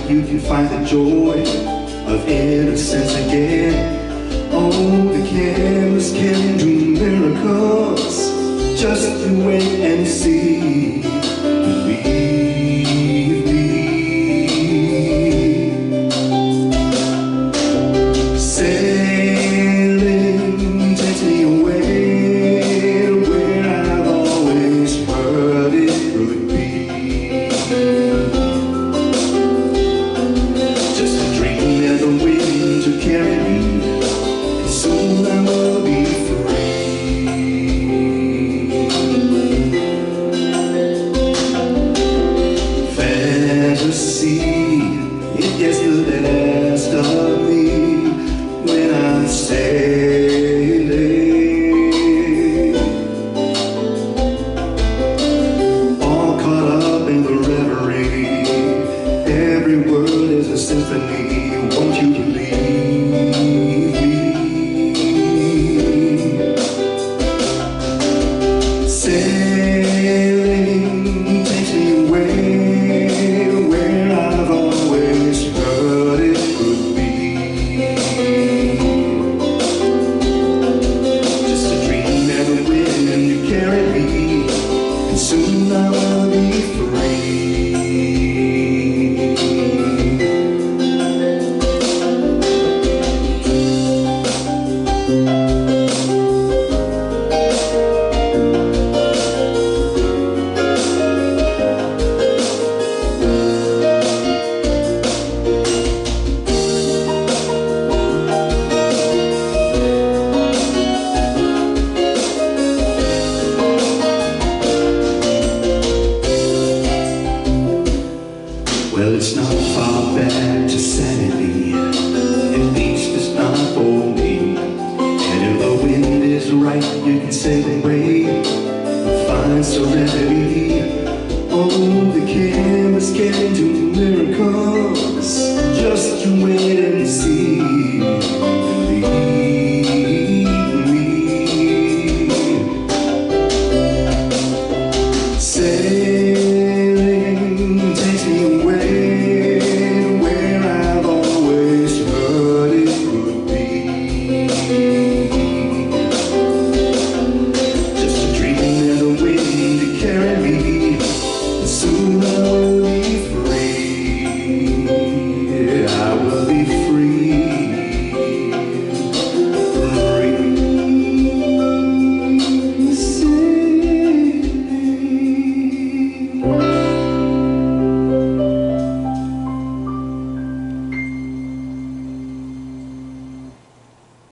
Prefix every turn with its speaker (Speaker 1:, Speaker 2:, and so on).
Speaker 1: you can find the joy of innocence again. Oh, the canvas can do miracles. Just you wait and see. Believe me. Sailing takes me away where I've always heard it could be. Just a dream and the wind to carry me. Soon I will be free. Fantasy, it gets the best of me when I'm sailing, all caught up in the reverie. Every word is a symphony. Won't you believe me? Sailing takes me away where I've always heard it could be. Just a dream and the wind you carry me, and soon I will be free. Well, it's not far back to sanity, at least it's not for me. And if the wind is right, you can sail away and find serenity. Oh, the canvas can do miracles.